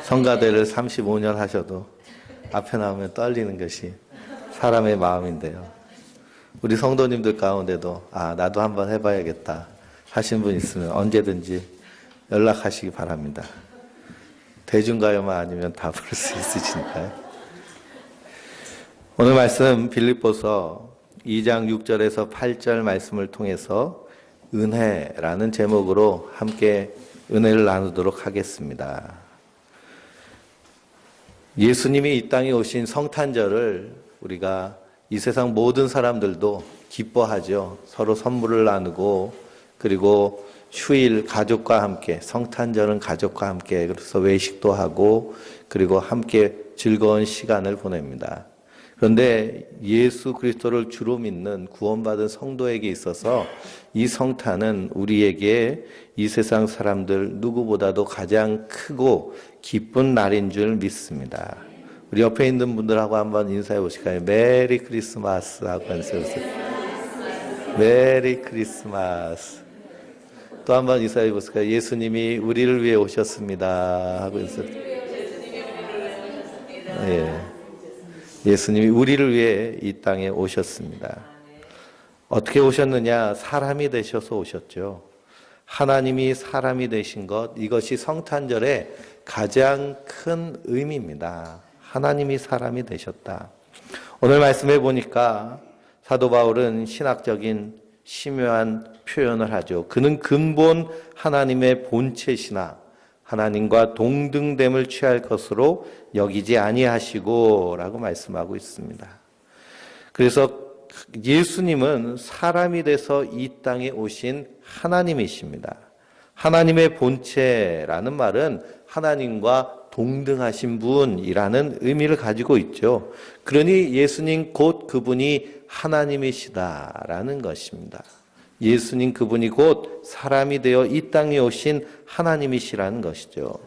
성가대를 35년 하셔도 앞에 나오면 떨리는 것이 사람의 마음인데요. 우리 성도님들 가운데도 나도 한번 해봐야겠다 하신 분 있으면 언제든지 연락하시기 바랍니다. 대중가요만 아니면 다 부를 수 있으시니까요. 오늘 말씀 빌립보서 2장 6절에서 8절 말씀을 통해서 은혜라는 제목으로 함께 은혜를 나누도록 하겠습니다. 예수님이 이 땅에 오신 성탄절을 우리가 이 세상 모든 사람들도 기뻐하죠. 서로 선물을 나누고, 그리고 휴일 가족과 함께, 성탄절은 가족과 함께, 그래서 외식도 하고, 그리고 함께 즐거운 시간을 보냅니다. 그런데 예수 그리스도를 주로 믿는 구원받은 성도에게 있어서 이 성탄은 우리에게 이 세상 사람들 누구보다도 가장 크고 기쁜 날인 줄 믿습니다. 우리 옆에 있는 분들하고 한번 인사해 보실까요? 메리 크리스마스 하고 인사해보세요. 메리 크리스마스. 또 한번 인사해 보실까요? 예수님이 우리를 위해 오셨습니다 하고 인사해. 예수님이 우리를 위해 이 땅에 오셨습니다. 어떻게 오셨느냐? 사람이 되셔서 오셨죠. 하나님이 사람이 되신 것, 이것이 성탄절의 가장 큰 의미입니다. 하나님이 사람이 되셨다. 오늘 말씀해 보니까 사도 바울은 신학적인 심오한 표현을 하죠. 그는 근본 하나님의 본체시나 하나님과 동등됨을 취할 것으로 여기지 아니하시고 라고 말씀하고 있습니다. 그래서 예수님은 사람이 돼서 이 땅에 오신 하나님이십니다. 하나님의 본체라는 말은 하나님과 동등하신 분이라는 의미를 가지고 있죠. 그러니 예수님 곧 그분이 하나님이시다라는 것입니다. 예수님 그분이 곧 사람이 되어 이 땅에 오신 하나님이시라는 것이죠.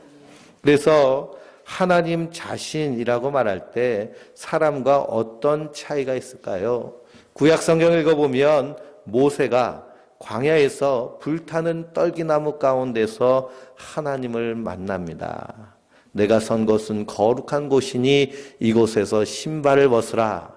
그래서 하나님 자신이라고 말할 때 사람과 어떤 차이가 있을까요? 구약 성경을 읽어보면 모세가 광야에서 불타는 떨기나무 가운데서 하나님을 만납니다. 내가 선 곳은 거룩한 곳이니 이곳에서 신발을 벗으라.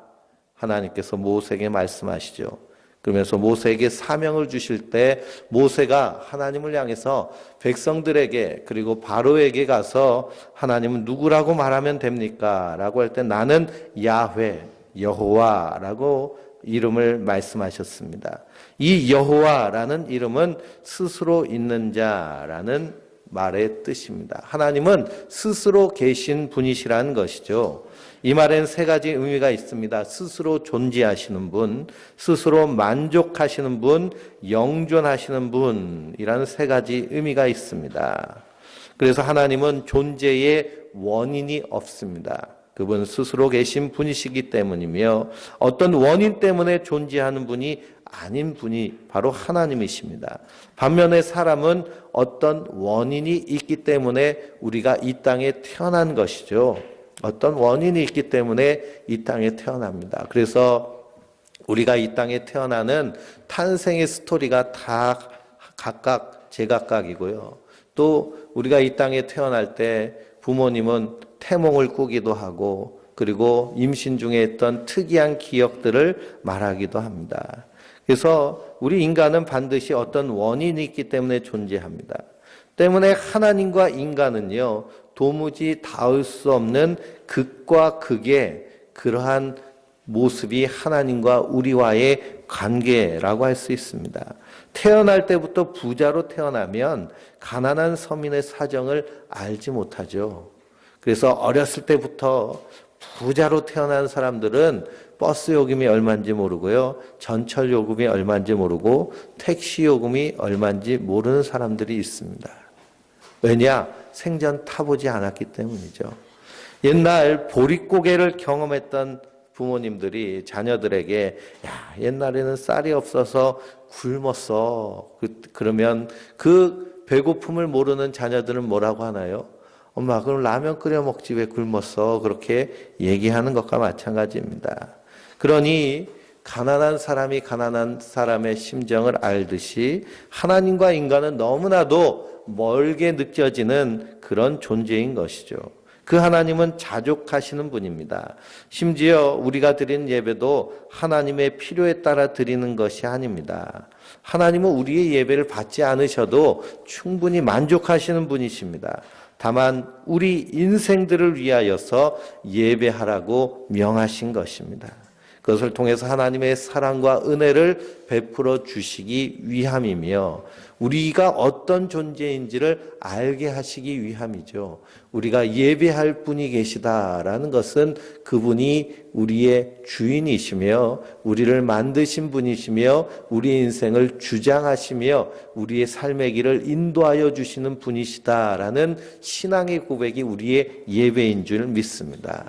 하나님께서 모세에게 말씀하시죠. 그러면서 모세에게 사명을 주실 때 모세가 하나님을 향해서 백성들에게 그리고 바로에게 가서 하나님은 누구라고 말하면 됩니까? 라고 할 때 나는 야훼, 여호와라고 이름을 말씀하셨습니다. 이 여호와라는 이름은 스스로 있는 자라는 말의 뜻입니다. 하나님은 스스로 계신 분이시라는 것이죠. 이 말에는 세 가지 의미가 있습니다. 스스로 존재하시는 분, 스스로 만족하시는 분, 영존하시는 분이라는 세 가지 의미가 있습니다. 그래서 하나님은 존재의 원인이 없습니다. 그분 스스로 계신 분이시기 때문이며 어떤 원인 때문에 존재하는 분이 아닌 분이 바로 하나님이십니다. 반면에 사람은 어떤 원인이 있기 때문에 우리가 이 땅에 태어난 것이죠. 어떤 원인이 있기 때문에 이 땅에 태어납니다. 그래서 우리가 이 땅에 태어나는 탄생의 스토리가 다 각각 제각각이고요. 또 우리가 이 땅에 태어날 때 부모님은 태몽을 꾸기도 하고 그리고 임신 중에 했던 특이한 기억들을 말하기도 합니다. 그래서 우리 인간은 반드시 어떤 원인이 있기 때문에 존재합니다. 때문에 하나님과 인간은요, 도무지 닿을 수 없는 극과 극의 그러한 모습이 하나님과 우리와의 관계라고 할 수 있습니다. 태어날 때부터 부자로 태어나면 가난한 서민의 사정을 알지 못하죠. 그래서 어렸을 때부터 부자로 태어난 사람들은 버스 요금이 얼마인지 모르고요, 전철 요금이 얼마인지 모르고 택시 요금이 얼마인지 모르는 사람들이 있습니다. 왜냐? 생전 타보지 않았기 때문이죠. 옛날 보릿고개를 경험했던 부모님들이 자녀들에게 옛날에는 쌀이 없어서 굶었어. 그러면 그 배고픔을 모르는 자녀들은 뭐라고 하나요? 엄마, 그럼 라면 끓여 먹지 왜 굶었어? 그렇게 얘기하는 것과 마찬가지입니다. 그러니 가난한 사람이 가난한 사람의 심정을 알듯이 하나님과 인간은 너무나도 멀게 느껴지는 그런 존재인 것이죠. 그 하나님은 자족하시는 분입니다. 심지어 우리가 드린 예배도 하나님의 필요에 따라 드리는 것이 아닙니다. 하나님은 우리의 예배를 받지 않으셔도 충분히 만족하시는 분이십니다. 다만 우리 인생들을 위하여서 예배하라고 명하신 것입니다. 그것을 통해서 하나님의 사랑과 은혜를 베풀어 주시기 위함이며 우리가 어떤 존재인지를 알게 하시기 위함이죠. 우리가 예배할 분이 계시다라는 것은 그분이 우리의 주인이시며 우리를 만드신 분이시며 우리 인생을 주장하시며 우리의 삶의 길을 인도하여 주시는 분이시다라는 신앙의 고백이 우리의 예배인 줄 믿습니다.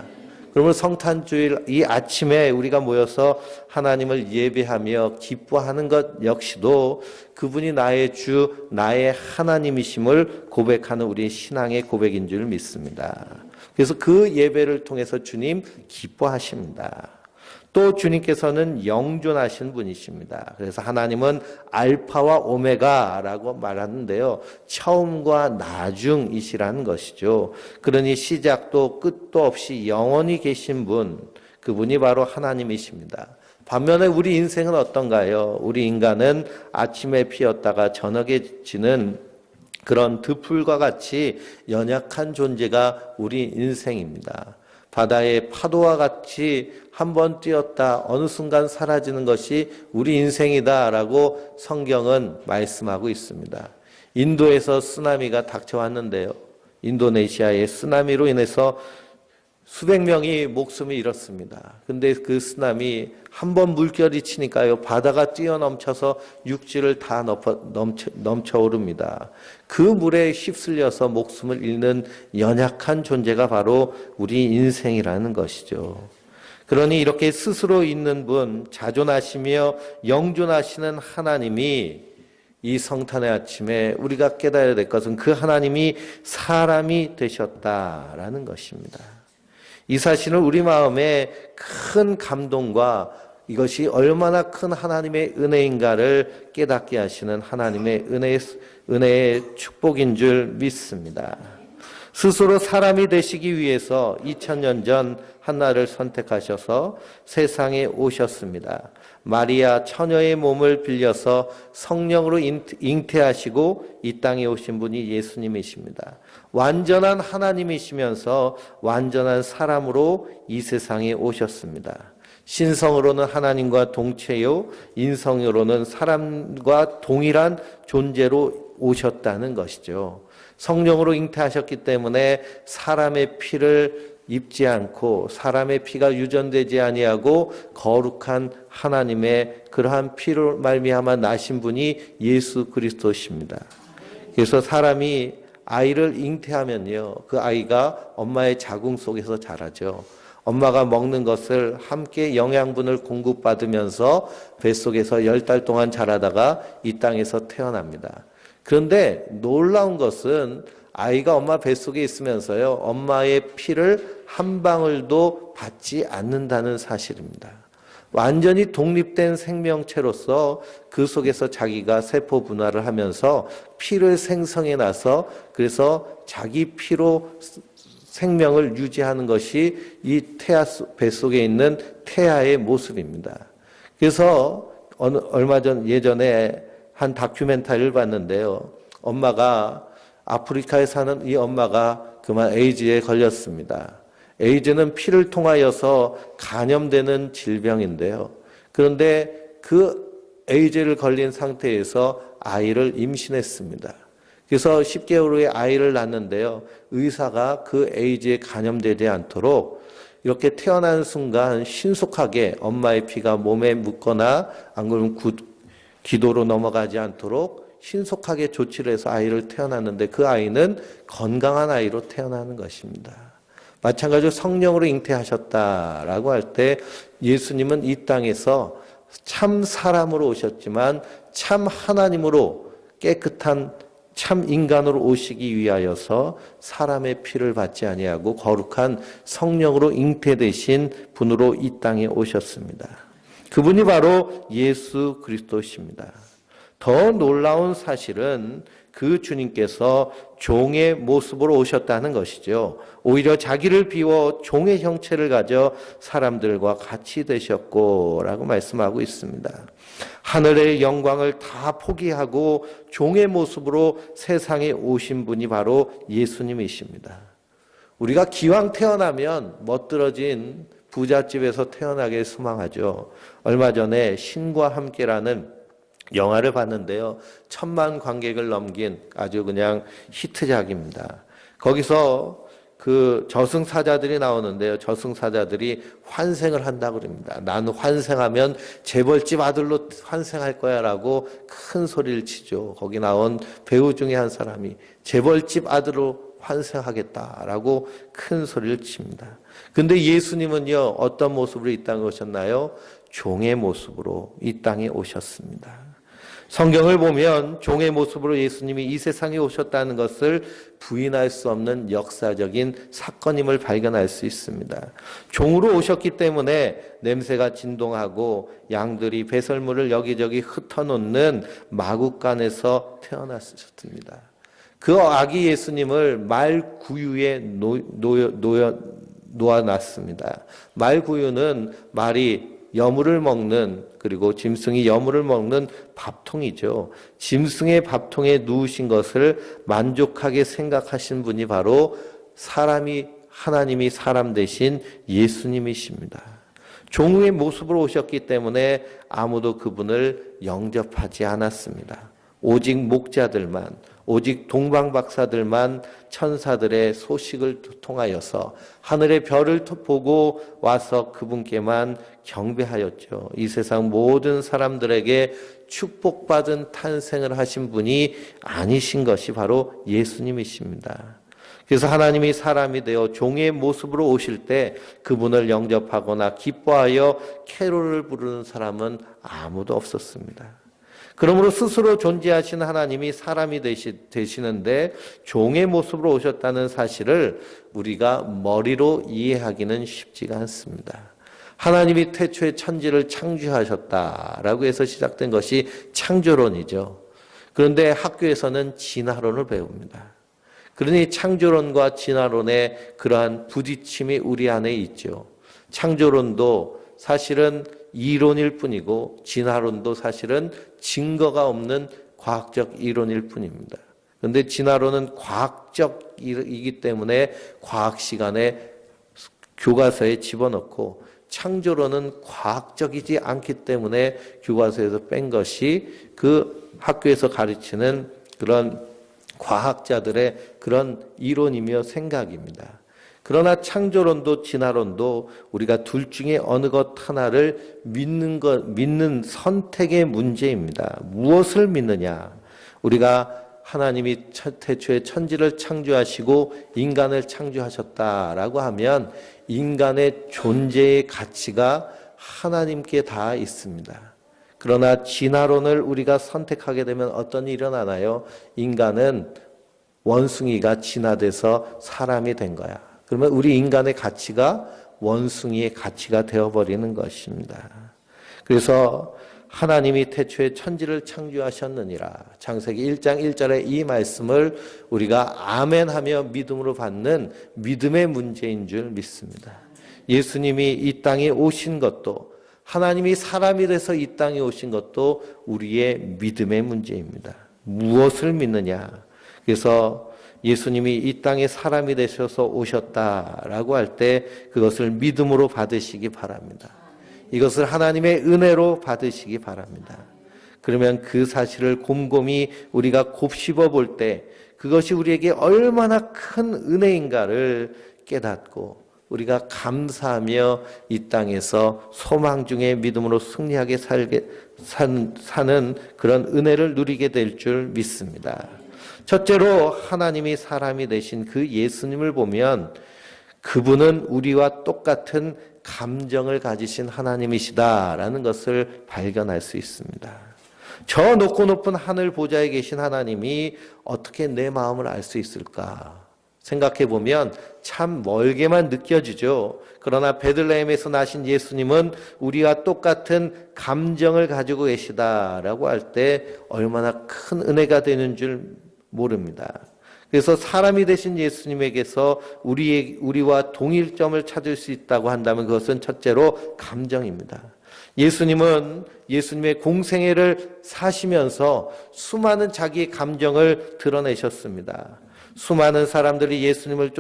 그러면 성탄주일 이 아침에 우리가 모여서 하나님을 예배하며 기뻐하는 것 역시도 그분이 나의 주, 나의 하나님이심을 고백하는 우리 신앙의 고백인 줄 믿습니다. 그래서 그 예배를 통해서 주님 기뻐하십니다. 또 주님께서는 영존하신 분이십니다. 그래서 하나님은 알파와 오메가라고 말하는데요. 처음과 나중이시라는 것이죠. 그러니 시작도 끝도 없이 영원히 계신 분, 그분이 바로 하나님이십니다. 반면에 우리 인생은 어떤가요? 우리 인간은 아침에 피었다가 저녁에 지는 그런 들풀과 같이 연약한 존재가 우리 인생입니다. 바다의 파도와 같이 한번 뛰었다 어느 순간 사라지는 것이 우리 인생이다라고 성경은 말씀하고 있습니다. 인도에서 쓰나미가 닥쳐왔는데요. 인도네시아의 쓰나미로 인해서 수백 명이 목숨을 잃었습니다. 근데 그 쓰나미 한번 물결이 치니까요, 바다가 뛰어넘쳐서 육지를 다 넘쳐오릅니다. 그 물에 휩쓸려서 목숨을 잃는 연약한 존재가 바로 우리 인생이라는 것이죠. 그러니 이렇게 스스로 있는 분, 자존하시며 영존하시는 하나님이 이 성탄의 아침에 우리가 깨달아야 될 것은 그 하나님이 사람이 되셨다라는 것입니다. 이 사실은 우리 마음에 큰 감동과 이것이 얼마나 큰 하나님의 은혜인가를 깨닫게 하시는 하나님의 은혜의 축복인 줄 믿습니다. 스스로 사람이 되시기 위해서 2000년 전 한나를 선택하셔서 세상에 오셨습니다. 마리아 처녀의 몸을 빌려서 성령으로 잉태하시고 이 땅에 오신 분이 예수님이십니다. 완전한 하나님이시면서 완전한 사람으로 이 세상에 오셨습니다. 신성으로는 하나님과 동체요, 인성으로는 사람과 동일한 존재로 오셨다는 것이죠. 성령으로 잉태하셨기 때문에 사람의 피를 입지 않고 사람의 피가 유전되지 아니하고 거룩한 하나님의 그러한 피로 말미암아 나신 분이 예수 그리스도십니다. 그래서 사람이 아이를 잉태하면요, 그 아이가 엄마의 자궁 속에서 자라죠. 엄마가 먹는 것을 함께 영양분을 공급받으면서 뱃속에서 10달 동안 자라다가 이 땅에서 태어납니다. 그런데 놀라운 것은 아이가 엄마 뱃속에 있으면서요, 엄마의 피를 한 방울도 받지 않는다는 사실입니다. 완전히 독립된 생명체로서 그 속에서 자기가 세포 분화를 하면서 피를 생성해 나서 그래서 자기 피로 생명을 유지하는 것이 이 태아 뱃속에 있는 태아의 모습입니다. 그래서 얼마 전 예전에 한 다큐멘터리를 봤는데요. 엄마가 아프리카에 사는 이 엄마가 그만 에이즈에 걸렸습니다. 에이즈는 피를 통하여서 감염되는 질병인데요. 그런데 그 에이즈를 걸린 상태에서 아이를 임신했습니다. 그래서 10개월 후에 아이를 낳는데요. 의사가 그 에이즈에 감염되지 않도록 이렇게 태어나는 순간 신속하게 엄마의 피가 몸에 묻거나 안 그러면 기도로 넘어가지 않도록 신속하게 조치를 해서 아이를 태어났는데 그 아이는 건강한 아이로 태어나는 것입니다. 마찬가지로 성령으로 잉태하셨다라고 할 때 예수님은 이 땅에서 참 사람으로 오셨지만 참 하나님으로 깨끗한 참 인간으로 오시기 위하여서 사람의 피를 받지 아니하고 거룩한 성령으로 잉태되신 분으로 이 땅에 오셨습니다. 그분이 바로 예수 그리스도십니다. 더 놀라운 사실은 그 주님께서 종의 모습으로 오셨다는 것이죠. 오히려 자기를 비워 종의 형체를 가져 사람들과 같이 되셨고 라고 말씀하고 있습니다. 하늘의 영광을 다 포기하고 종의 모습으로 세상에 오신 분이 바로 예수님이십니다. 우리가 기왕 태어나면 멋들어진 부잣집에서 태어나길 소망하죠. 얼마 전에 신과 함께라는 영화를 봤는데요. 1,000만 관객을 넘긴 아주 그냥 히트작입니다. 거기서 그 저승사자들이 나오는데요. 저승사자들이 환생을 한다고 그럽니다. 나는 환생하면 재벌집 아들로 환생할 거야 라고 큰 소리를 치죠. 거기 나온 배우 중에 한 사람이 재벌집 아들로 환생하겠다라고 큰 소리를 칩니다. 근데 예수님은요, 어떤 모습으로 이 땅에 오셨나요? 종의 모습으로 이 땅에 오셨습니다. 성경을 보면 종의 모습으로 예수님이 이 세상에 오셨다는 것을 부인할 수 없는 역사적인 사건임을 발견할 수 있습니다. 종으로 오셨기 때문에 냄새가 진동하고 양들이 배설물을 여기저기 흩어놓는 마구간에서 태어났습니다. 그 아기 예수님을 말 구유에 놓아놨습니다. 말 구유는 말이 여물을 먹는, 그리고 짐승이 여물을 먹는 밥통이죠. 짐승의 밥통에 누우신 것을 만족하게 생각하신 분이 바로 하나님이 사람 되신 예수님이십니다. 종의 모습으로 오셨기 때문에 아무도 그분을 영접하지 않았습니다. 오직 목자들만, 오직 동방박사들만 천사들의 소식을 통하여서 하늘의 별을 보고 와서 그분께만 경배하였죠. 이 세상 모든 사람들에게 축복받은 탄생을 하신 분이 아니신 것이 바로 예수님이십니다. 그래서 하나님이 사람이 되어 종의 모습으로 오실 때 그분을 영접하거나 기뻐하여 캐롤을 부르는 사람은 아무도 없었습니다. 그러므로 스스로 존재하신 하나님이 사람이 되시는데 종의 모습으로 오셨다는 사실을 우리가 머리로 이해하기는 쉽지가 않습니다. 하나님이 태초에 천지를 창조하셨다라고 해서 시작된 것이 창조론이죠. 그런데 학교에서는 진화론을 배웁니다. 그러니 창조론과 진화론의 그러한 부딪힘이 우리 안에 있죠. 창조론도 사실은 이론일 뿐이고 진화론도 사실은 증거가 없는 과학적 이론일 뿐입니다. 그런데 진화론은 과학적이기 때문에 과학 시간에 교과서에 집어넣고, 창조론은 과학적이지 않기 때문에 교과서에서 뺀 것이 그 학교에서 가르치는 그런 과학자들의 그런 이론이며 생각입니다. 그러나 창조론도 진화론도 우리가 둘 중에 어느 것 하나를 믿는 선택의 문제입니다. 무엇을 믿느냐? 우리가 하나님이 태초에 천지를 창조하시고 인간을 창조하셨다라고 하면 인간의 존재의 가치가 하나님께 다 있습니다. 그러나 진화론을 우리가 선택하게 되면 어떤 일이 일어나나요? 인간은 원숭이가 진화돼서 사람이 된 거야. 그러면 우리 인간의 가치가 원숭이의 가치가 되어버리는 것입니다. 그래서 하나님이 태초에 천지를 창조하셨느니라. 창세기 1장 1절의 이 말씀을 우리가 아멘하며 믿음으로 받는 믿음의 문제인 줄 믿습니다. 예수님이 이 땅에 오신 것도, 하나님이 사람이 돼서 이 땅에 오신 것도 우리의 믿음의 문제입니다. 무엇을 믿느냐? 그래서 예수님이 이 땅에 사람이 되셔서 오셨다라고 할 때 그것을 믿음으로 받으시기 바랍니다. 이것을 하나님의 은혜로 받으시기 바랍니다. 그러면 그 사실을 곰곰이 우리가 곱씹어 볼 때 그것이 우리에게 얼마나 큰 은혜인가를 깨닫고 우리가 감사하며 이 땅에서 소망 중에 믿음으로 승리하게 사는 그런 은혜를 누리게 될 줄 믿습니다. 첫째로 하나님이 사람이 되신 그 예수님을 보면 그분은 우리와 똑같은 감정을 가지신 하나님이시다라는 것을 발견할 수 있습니다. 저 높고 높은 하늘 보좌에 계신 하나님이 어떻게 내 마음을 알 수 있을까 생각해 보면 참 멀게만 느껴지죠. 그러나 베들레헴에서 나신 예수님은 우리와 똑같은 감정을 가지고 계시다라고 할 때 얼마나 큰 은혜가 되는 줄 모릅니다. 그래서 사람이 되신 예수님에게서 우리와 동일점을 찾을 수 있다고 한다면 그것은 첫째로 감정입니다. 예수님은 예수님의 공생애를 사시면서 수많은 자기의 감정을 드러내셨습니다. 수많은 사람들이 예수님을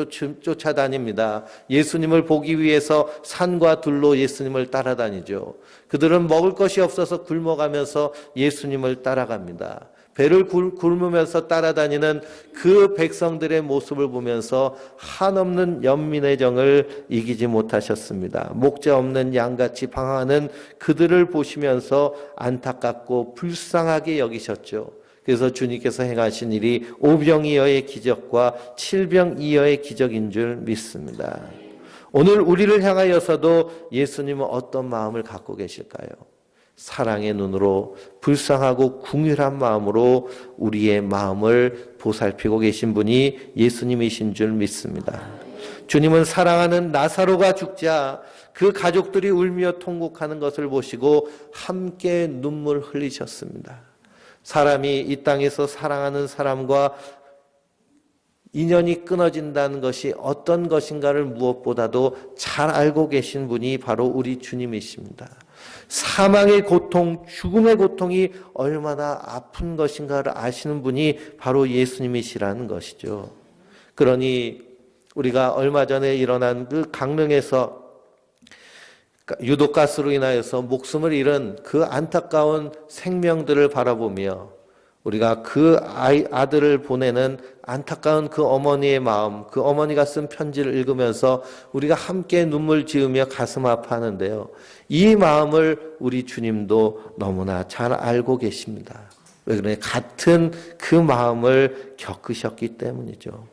쫓아다닙니다. 예수님을 보기 위해서 산과 들로 예수님을 따라다니죠. 그들은 먹을 것이 없어서 굶어가면서 예수님을 따라갑니다. 배를 굶으면서 따라다니는 그 백성들의 모습을 보면서 한없는 연민의 정을 이기지 못하셨습니다. 목자 없는 양같이 방황하는 그들을 보시면서 안타깝고 불쌍하게 여기셨죠. 그래서 주님께서 행하신 일이 오병이어의 기적과 칠병이어의 기적인 줄 믿습니다. 오늘 우리를 향하여서도 예수님은 어떤 마음을 갖고 계실까요? 사랑의 눈으로 불쌍하고 궁휼한 마음으로 우리의 마음을 보살피고 계신 분이 예수님이신 줄 믿습니다. 주님은 사랑하는 나사로가 죽자 그 가족들이 울며 통곡하는 것을 보시고 함께 눈물 흘리셨습니다. 사람이 이 땅에서 사랑하는 사람과 인연이 끊어진다는 것이 어떤 것인가를 무엇보다도 잘 알고 계신 분이 바로 우리 주님이십니다. 사망의 고통, 죽음의 고통이 얼마나 아픈 것인가를 아시는 분이 바로 예수님이시라는 것이죠. 그러니 우리가 얼마 전에 일어난 그 강릉에서 유독가스로 인하여서 목숨을 잃은 그 안타까운 생명들을 바라보며 우리가 그 아들을 보내는 안타까운 그 어머니의 마음, 그 어머니가 쓴 편지를 읽으면서 우리가 함께 눈물 지으며 가슴 아파하는데요. 이 마음을 우리 주님도 너무나 잘 알고 계십니다. 왜 그러냐? 같은 그 마음을 겪으셨기 때문이죠.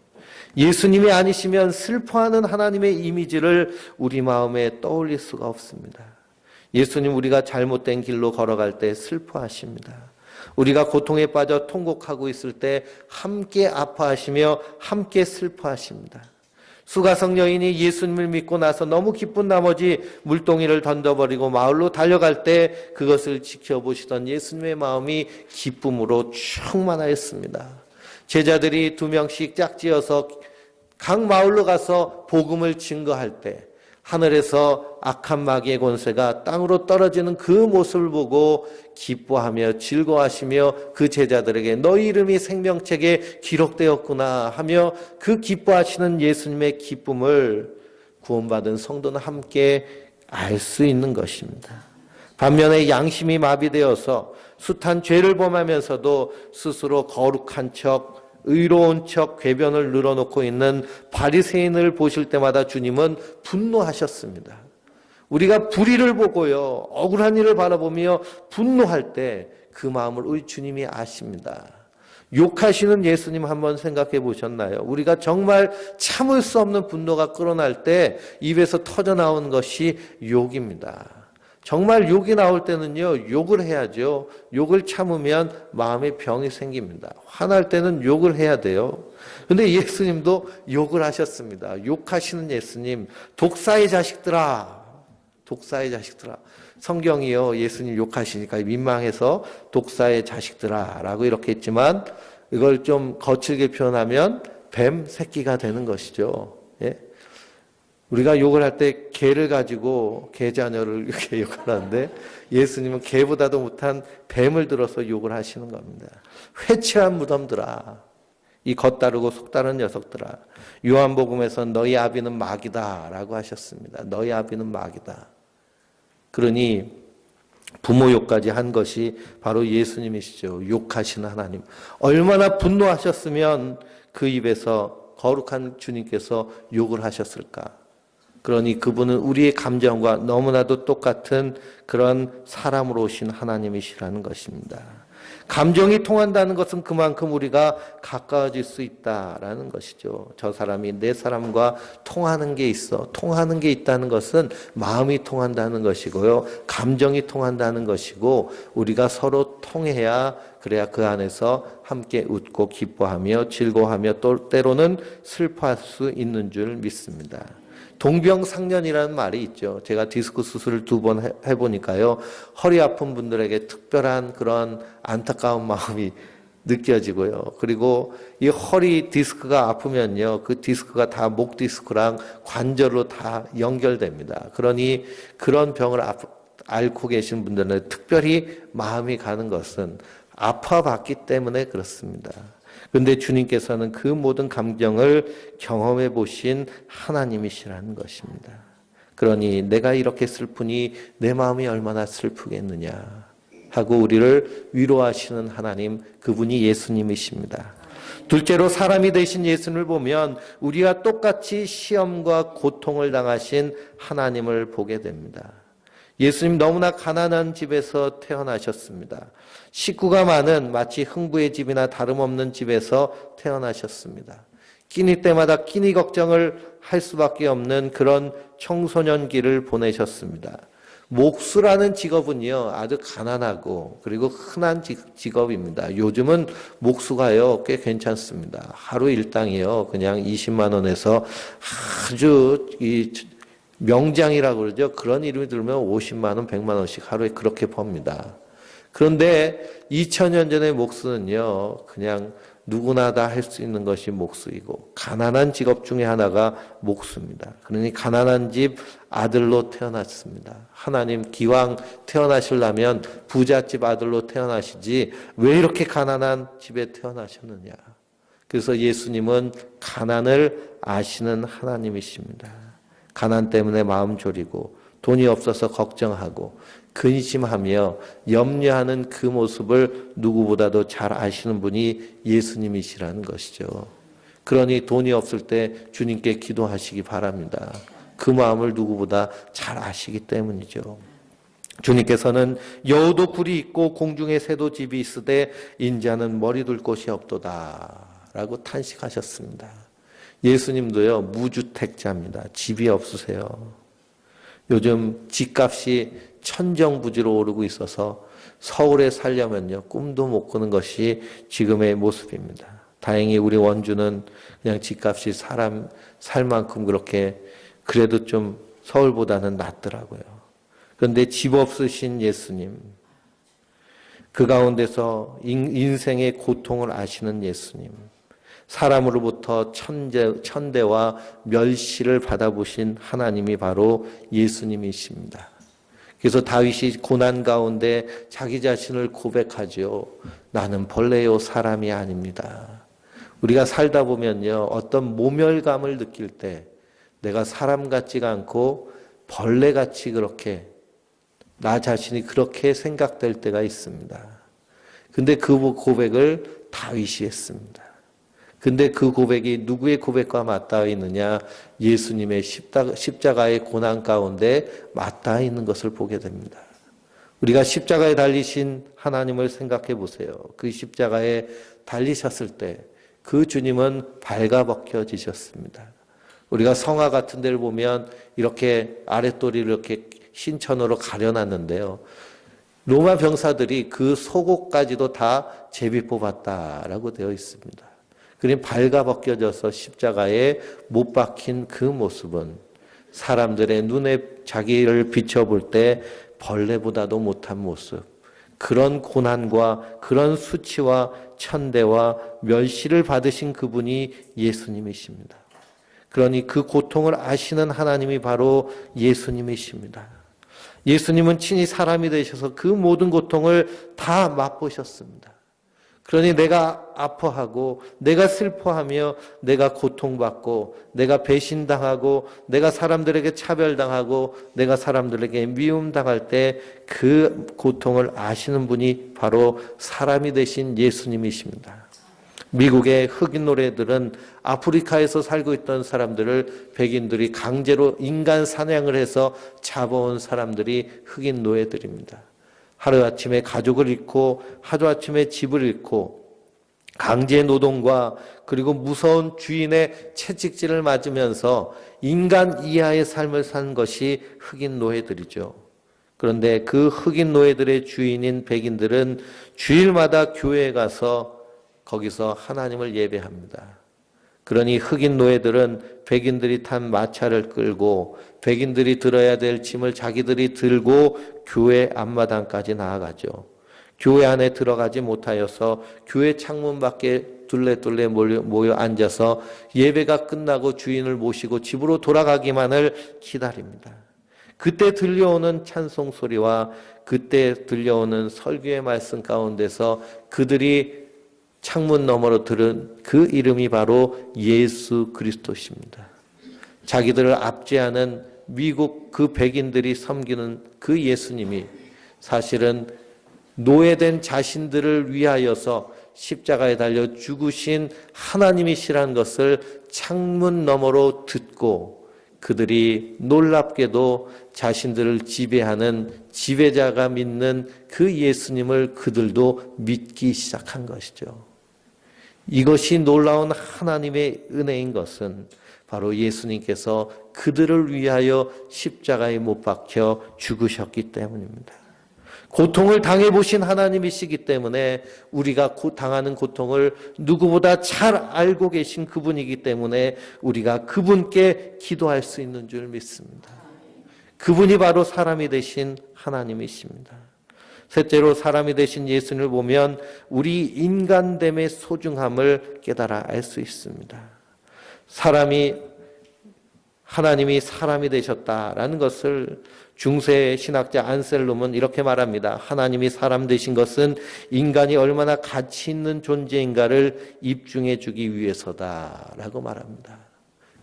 예수님이 아니시면 슬퍼하는 하나님의 이미지를 우리 마음에 떠올릴 수가 없습니다. 예수님 우리가 잘못된 길로 걸어갈 때 슬퍼하십니다. 우리가 고통에 빠져 통곡하고 있을 때 함께 아파하시며 함께 슬퍼하십니다. 수가성 여인이 예수님을 믿고 나서 너무 기쁜 나머지 물동이를 던져버리고 마을로 달려갈 때 그것을 지켜보시던 예수님의 마음이 기쁨으로 충만하였습니다. 제자들이 2명씩 짝지어서 각 마을로 가서 복음을 증거할 때 하늘에서 악한 마귀의 권세가 땅으로 떨어지는 그 모습을 보고 기뻐하며 즐거워하시며 그 제자들에게 너희 이름이 생명책에 기록되었구나 하며 그 기뻐하시는 예수님의 기쁨을 구원받은 성도는 함께 알 수 있는 것입니다. 반면에 양심이 마비되어서 숱한 죄를 범하면서도 스스로 거룩한 척 의로운 척 궤변을 늘어놓고 있는 바리새인을 보실 때마다 주님은 분노하셨습니다. 우리가 불의를 보고요, 억울한 일을 바라보며 분노할 때 그 마음을 우리 주님이 아십니다. 욕하시는 예수님 한번 생각해 보셨나요? 우리가 정말 참을 수 없는 분노가 끌어날 때 입에서 터져나오는 것이 욕입니다. 정말 욕이 나올 때는요, 욕을 해야죠. 욕을 참으면 마음에 병이 생깁니다. 화날 때는 욕을 해야 돼요. 근데 예수님도 욕을 하셨습니다. 욕하시는 예수님, 독사의 자식들아, 독사의 자식들아. 성경이요, 예수님 욕하시니까 민망해서 독사의 자식들아 라고 이렇게 했지만 이걸 좀 거칠게 표현하면 뱀 새끼가 되는 것이죠. 예? 우리가 욕을 할 때 개를 가지고 개 자녀를 이렇게 욕을 하는데 예수님은 개보다도 못한 뱀을 들어서 욕을 하시는 겁니다. 회취한 무덤들아, 이 겉다르고 속다른 녀석들아, 요한복음에서 너희 아비는 마귀다 라고 하셨습니다. 너희 아비는 마귀다. 그러니 부모 욕까지 한 것이 바로 예수님이시죠. 욕하시는 하나님. 얼마나 분노하셨으면 그 입에서 거룩한 주님께서 욕을 하셨을까. 그러니 그분은 우리의 감정과 너무나도 똑같은 그런 사람으로 오신 하나님이시라는 것입니다. 감정이 통한다는 것은 그만큼 우리가 가까워질 수 있다라는 것이죠. 저 사람이 내 사람과 통하는 게 있어. 통하는 게 있다는 것은 마음이 통한다는 것이고요. 감정이 통한다는 것이고 우리가 서로 통해야 그래야 그 안에서 함께 웃고 기뻐하며 즐거워하며 또 때로는 슬퍼할 수 있는 줄 믿습니다. 동병상련이라는 말이 있죠. 제가 디스크 수술을 2번 해보니까요. 허리 아픈 분들에게 특별한 그런 안타까운 마음이 느껴지고요. 그리고 이 허리 디스크가 아프면요. 그 디스크가 다 목 디스크랑 관절로 다 연결됩니다. 그러니 그런 병을 앓고 계신 분들은 특별히 마음이 가는 것은 아파봤기 때문에 그렇습니다. 그런데 주님께서는 그 모든 감정을 경험해 보신 하나님이시라는 것입니다. 그러니 내가 이렇게 슬프니 내 마음이 얼마나 슬프겠느냐 하고 우리를 위로하시는 하나님, 그분이 예수님이십니다. 둘째로 사람이 되신 예수님을 보면 우리와 똑같이 시험과 고통을 당하신 하나님을 보게 됩니다. 예수님 너무나 가난한 집에서 태어나셨습니다. 식구가 많은 마치 흥부의 집이나 다름없는 집에서 태어나셨습니다. 끼니 때마다 끼니 걱정을 할 수밖에 없는 그런 청소년기를 보내셨습니다. 목수라는 직업은요 아주 가난하고 그리고 흔한 직업입니다. 요즘은 목수가요 꽤 괜찮습니다. 하루 일당이요 그냥 20만 원에서 아주 명장이라고 그러죠. 그런 이름이 들면 50만 원, 100만 원씩 하루에 그렇게 법니다. 그런데 2000년 전의 목수는요, 그냥 누구나 다 할 수 있는 것이 목수이고, 가난한 직업 중에 하나가 목수입니다. 그러니 가난한 집 아들로 태어났습니다. 하나님 기왕 태어나시려면 부잣집 아들로 태어나시지, 왜 이렇게 가난한 집에 태어나셨느냐. 그래서 예수님은 가난을 아시는 하나님이십니다. 가난 때문에 마음 졸이고 돈이 없어서 걱정하고 근심하며 염려하는 그 모습을 누구보다도 잘 아시는 분이 예수님이시라는 것이죠. 그러니 돈이 없을 때 주님께 기도하시기 바랍니다. 그 마음을 누구보다 잘 아시기 때문이죠. 주님께서는 여우도 굴이 있고 공중에 새도 집이 있으되 인자는 머리 둘 곳이 없도다 라고 탄식하셨습니다. 예수님도요 무주택자입니다. 집이 없으세요. 요즘 집값이 천정부지로 오르고 있어서 서울에 살려면요 꿈도 못 꾸는 것이 지금의 모습입니다. 다행히 우리 원주는 그냥 집값이 사람 살 만큼 그렇게 그래도 좀 서울보다는 낫더라고요. 그런데 집 없으신 예수님, 그 가운데서 인생의 고통을 아시는 예수님, 사람으로부터 천대와 멸시를 받아보신 하나님이 바로 예수님이십니다. 그래서 다윗이 고난 가운데 자기 자신을 고백하죠. 나는 벌레요 사람이 아닙니다. 우리가 살다 보면요 어떤 모멸감을 느낄 때 내가 사람 같지가 않고 벌레같이 그렇게 나 자신이 그렇게 생각될 때가 있습니다. 근데 그 고백을 다윗이 했습니다. 근데 그 고백이 누구의 고백과 맞닿아 있느냐? 예수님의 십자가의 고난 가운데 맞닿아 있는 것을 보게 됩니다. 우리가 십자가에 달리신 하나님을 생각해 보세요. 그 십자가에 달리셨을 때 그 주님은 발가벗겨지셨습니다. 우리가 성화 같은 데를 보면 이렇게 아랫도리를 이렇게 신천으로 가려놨는데요. 로마 병사들이 그 속옷까지도 다 제비 뽑았다라고 되어 있습니다. 그러니 발가벗겨져서 십자가에 못 박힌 그 모습은 사람들의 눈에 자기를 비춰볼 때 벌레보다도 못한 모습, 그런 고난과 그런 수치와 천대와 멸시를 받으신 그분이 예수님이십니다. 그러니 그 고통을 아시는 하나님이 바로 예수님이십니다. 예수님은 친히 사람이 되셔서 그 모든 고통을 다 맛보셨습니다. 그러니 내가 아파하고 내가 슬퍼하며 내가 고통받고 내가 배신당하고 내가 사람들에게 차별당하고 내가 사람들에게 미움당할 때 그 고통을 아시는 분이 바로 사람이 되신 예수님이십니다. 미국의 흑인 노래들은 아프리카에서 살고 있던 사람들을 백인들이 강제로 인간 사냥을 해서 잡아온 사람들이 흑인 노예들입니다. 하루아침에 가족을 잃고 하루아침에 집을 잃고 강제 노동과 그리고 무서운 주인의 채찍질을 맞으면서 인간 이하의 삶을 산 것이 흑인 노예들이죠. 그런데 그 흑인 노예들의 주인인 백인들은 주일마다 교회에 가서 거기서 하나님을 예배합니다. 그러니 흑인 노예들은 백인들이 탄 마차를 끌고 백인들이 들어야 될 짐을 자기들이 들고 교회 앞마당까지 나아가죠. 교회 안에 들어가지 못하여서 교회 창문 밖에 둘레둘레 모여 앉아서 예배가 끝나고 주인을 모시고 집으로 돌아가기만을 기다립니다. 그때 들려오는 찬송 소리와 그때 들려오는 설교의 말씀 가운데서 그들이 창문 너머로 들은 그 이름이 바로 예수 그리스도십니다. 자기들을 압제하는 미국 그 백인들이 섬기는 그 예수님이 사실은 노예된 자신들을 위하여서 십자가에 달려 죽으신 하나님이시라는 것을 창문 너머로 듣고 그들이 놀랍게도 자신들을 지배하는 지배자가 믿는 그 예수님을 그들도 믿기 시작한 것이죠. 이것이 놀라운 하나님의 은혜인 것은 바로 예수님께서 그들을 위하여 십자가에 못 박혀 죽으셨기 때문입니다. 고통을 당해보신 하나님이시기 때문에 우리가 당하는 고통을 누구보다 잘 알고 계신 그분이기 때문에 우리가 그분께 기도할 수 있는 줄 믿습니다. 그분이 바로 사람이 되신 하나님이십니다. 셋째로 사람이 되신 예수님을 보면 우리 인간됨의 소중함을 깨달아 알 수 있습니다. 하나님이 사람이 되셨다라는 것을 중세 신학자 안셀롬은 이렇게 말합니다. 하나님이 사람 되신 것은 인간이 얼마나 가치 있는 존재인가를 입증해 주기 위해서다라고 말합니다.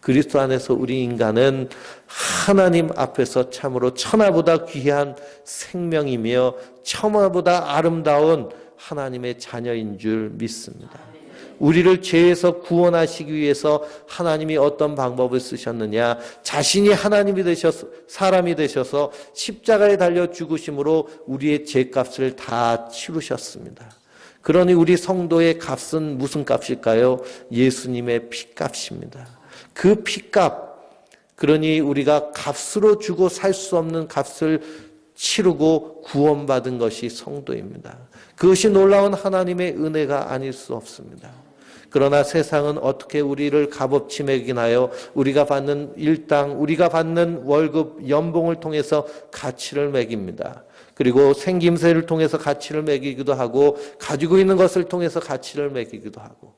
그리스도 안에서 우리 인간은 하나님 앞에서 참으로 천하보다 귀한 생명이며 천하보다 아름다운 하나님의 자녀인 줄 믿습니다. 우리를 죄에서 구원하시기 위해서 하나님이 어떤 방법을 쓰셨느냐? 자신이 하나님이 되셔서 사람이 되셔서 십자가에 달려 죽으심으로 우리의 죄값을 다 치르셨습니다. 그러니 우리 성도의 값은 무슨 값일까요? 예수님의 피값입니다. 그 피값, 그러니 우리가 값으로 주고 살 수 없는 값을 치르고 구원받은 것이 성도입니다. 그것이 놀라운 하나님의 은혜가 아닐 수 없습니다. 그러나 세상은 어떻게 우리를 값없이 매기나요? 우리가 받는 일당, 우리가 받는 월급, 연봉을 통해서 가치를 매깁니다. 그리고 생김새를 통해서 가치를 매기기도 하고 가지고 있는 것을 통해서 가치를 매기기도 하고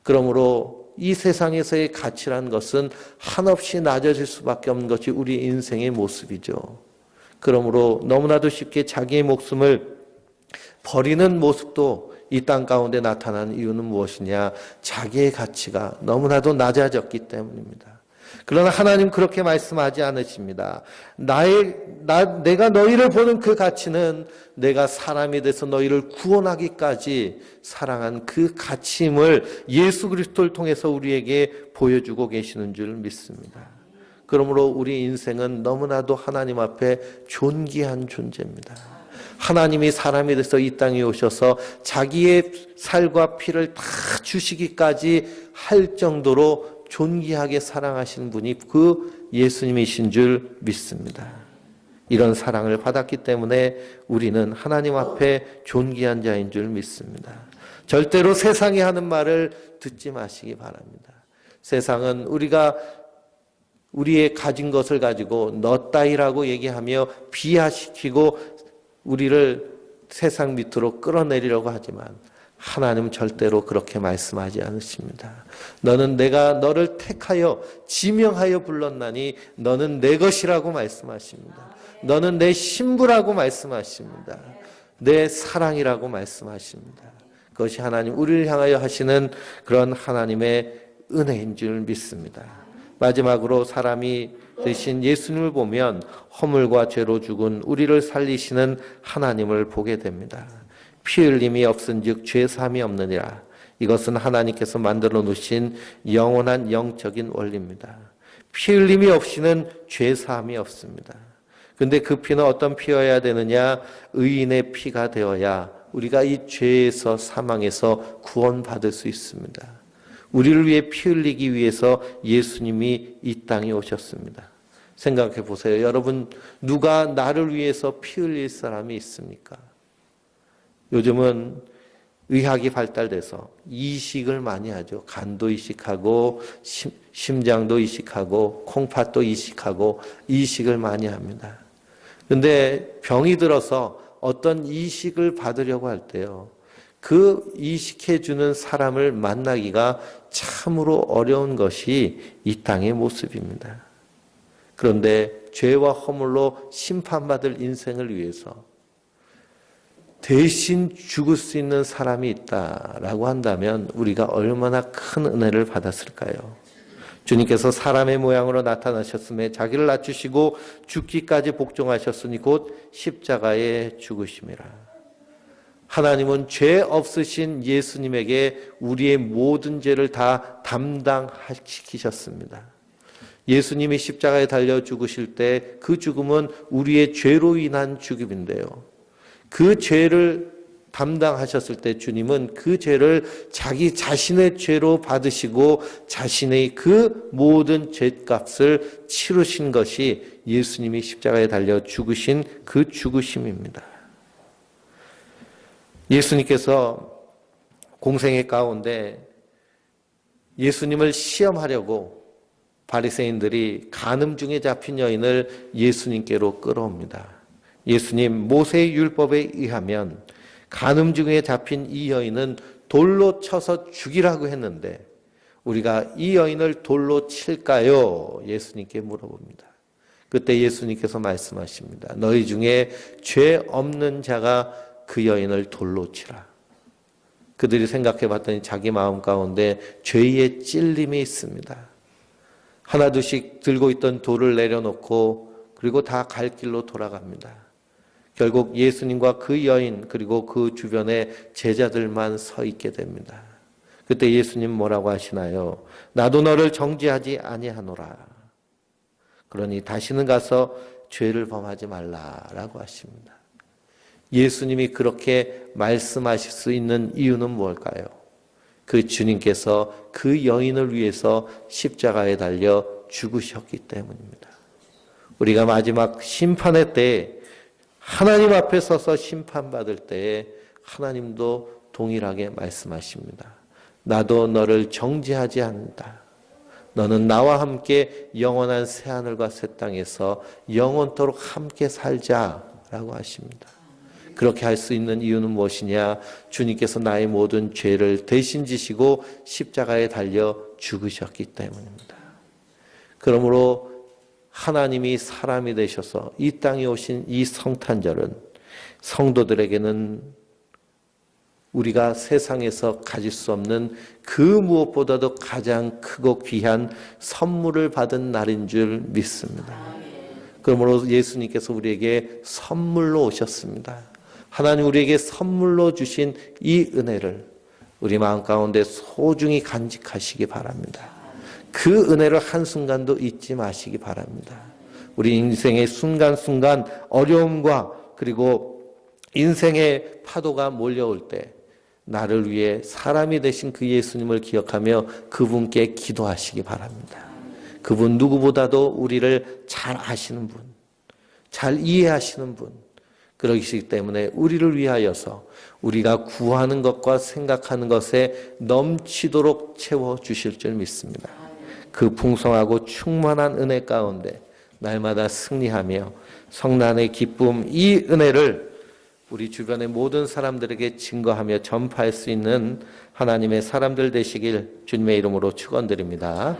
그러므로 이 세상에서의 가치란 것은 한없이 낮아질 수밖에 없는 것이 우리 인생의 모습이죠. 그러므로 너무나도 쉽게 자기의 목숨을 버리는 모습도 이 땅 가운데 나타나는 이유는 무엇이냐? 자기의 가치가 너무나도 낮아졌기 때문입니다. 그러나 하나님 그렇게 말씀하지 않으십니다. 내가 너희를 보는 그 가치는 내가 사람이 돼서 너희를 구원하기까지 사랑한 그 가치임을 예수 그리스도를 통해서 우리에게 보여주고 계시는 줄 믿습니다. 그러므로 우리 인생은 너무나도 하나님 앞에 존귀한 존재입니다. 하나님이 사람이 돼서 이 땅에 오셔서 자기의 살과 피를 다 주시기까지 할 정도로 존귀하게 사랑하시는 분이 그 예수님이신 줄 믿습니다. 이런 사랑을 받았기 때문에 우리는 하나님 앞에 존귀한 자인 줄 믿습니다. 절대로 세상이 하는 말을 듣지 마시기 바랍니다. 세상은 우리의 가진 것을 가지고 너 따위라고 얘기하며 비하시키고 우리를 세상 밑으로 끌어내리려고 하지만 하나님은 절대로 그렇게 말씀하지 않으십니다. 너는 내가 너를 택하여 지명하여 불렀나니 너는 내 것이라고 말씀하십니다. 너는 내 신부라고 말씀하십니다. 내 사랑이라고 말씀하십니다. 그것이 하나님 우리를 향하여 하시는 그런 하나님의 은혜인 줄 믿습니다. 마지막으로 사람이 되신 예수님을 보면 허물과 죄로 죽은 우리를 살리시는 하나님을 보게 됩니다. 피 흘림이 없은즉 죄 사함이 없느니라. 이것은 하나님께서 만들어 놓으신 영원한 영적인 원리입니다. 피 흘림이 없이는 죄 사함이 없습니다. 근데 그 피는 어떤 피여야 되느냐? 의인의 피가 되어야 우리가 이 죄에서 사망에서 구원받을 수 있습니다. 우리를 위해 피 흘리기 위해서 예수님이 이 땅에 오셨습니다. 생각해 보세요. 여러분, 누가 나를 위해서 피 흘릴 사람이 있습니까? 요즘은 의학이 발달돼서 이식을 많이 하죠. 간도 이식하고 심장도 이식하고 콩팥도 이식하고 이식을 많이 합니다. 그런데 병이 들어서 어떤 이식을 받으려고 할 때요, 그 이식해주는 사람을 만나기가 참으로 어려운 것이 이 땅의 모습입니다. 그런데 죄와 허물로 심판받을 인생을 위해서 대신 죽을 수 있는 사람이 있다라고 한다면 우리가 얼마나 큰 은혜를 받았을까요? 주님께서 사람의 모양으로 나타나셨음에 자기를 낮추시고 죽기까지 복종하셨으니 곧 십자가에 죽으심이라. 하나님은 죄 없으신 예수님에게 우리의 모든 죄를 다 담당시키셨습니다. 예수님이 십자가에 달려 죽으실 때 그 죽음은 우리의 죄로 인한 죽음인데요. 그 죄를 담당하셨을 때 주님은 그 죄를 자기 자신의 죄로 받으시고 자신의 그 모든 죄값을 치르신 것이 예수님이 십자가에 달려 죽으신 그 죽으심입니다. 예수님께서 공생애 가운데 예수님을 시험하려고 바리새인들이 간음 중에 잡힌 여인을 예수님께로 끌어옵니다. 예수님, 모세의 율법에 의하면 간음 중에 잡힌 이 여인은 돌로 쳐서 죽이라고 했는데 우리가 이 여인을 돌로 칠까요? 예수님께 물어봅니다. 그때 예수님께서 말씀하십니다. 너희 중에 죄 없는 자가 그 여인을 돌로 치라. 그들이 생각해 봤더니 자기 마음 가운데 죄의 찔림이 있습니다. 하나둘씩 들고 있던 돌을 내려놓고 그리고 다 갈 길로 돌아갑니다. 결국 예수님과 그 여인 그리고 그 주변에 제자들만 서 있게 됩니다. 그때 예수님 뭐라고 하시나요? 나도 너를 정죄하지 아니하노라. 그러니 다시는 가서 죄를 범하지 말라라고 하십니다. 예수님이 그렇게 말씀하실 수 있는 이유는 뭘까요? 그 주님께서 그 여인을 위해서 십자가에 달려 죽으셨기 때문입니다. 우리가 마지막 심판의 때에 하나님 앞에 서서 심판받을 때에 하나님도 동일하게 말씀하십니다. 나도 너를 정죄하지 않는다. 너는 나와 함께 영원한 새하늘과 새 땅에서 영원토록 함께 살자라고 하십니다. 그렇게 할 수 있는 이유는 무엇이냐? 주님께서 나의 모든 죄를 대신 지시고 십자가에 달려 죽으셨기 때문입니다. 그러므로 하나님이 사람이 되셔서 이 땅에 오신 이 성탄절은 성도들에게는 우리가 세상에서 가질 수 없는 그 무엇보다도 가장 크고 귀한 선물을 받은 날인 줄 믿습니다. 그러므로 예수님께서 우리에게 선물로 오셨습니다. 하나님 우리에게 선물로 주신 이 은혜를 우리 마음 가운데 소중히 간직하시기 바랍니다. 그 은혜를 한순간도 잊지 마시기 바랍니다. 우리 인생의 순간순간 어려움과 그리고 인생의 파도가 몰려올 때 나를 위해 사람이 되신 그 예수님을 기억하며 그분께 기도하시기 바랍니다. 그분 누구보다도 우리를 잘 아시는 분, 잘 이해하시는 분, 그러시기 때문에 우리를 위하여서 우리가 구하는 것과 생각하는 것에 넘치도록 채워주실 줄 믿습니다. 그 풍성하고 충만한 은혜 가운데 날마다 승리하며 성난의 기쁨, 이 은혜를 우리 주변의 모든 사람들에게 증거하며 전파할 수 있는 하나님의 사람들 되시길 주님의 이름으로 축원드립니다.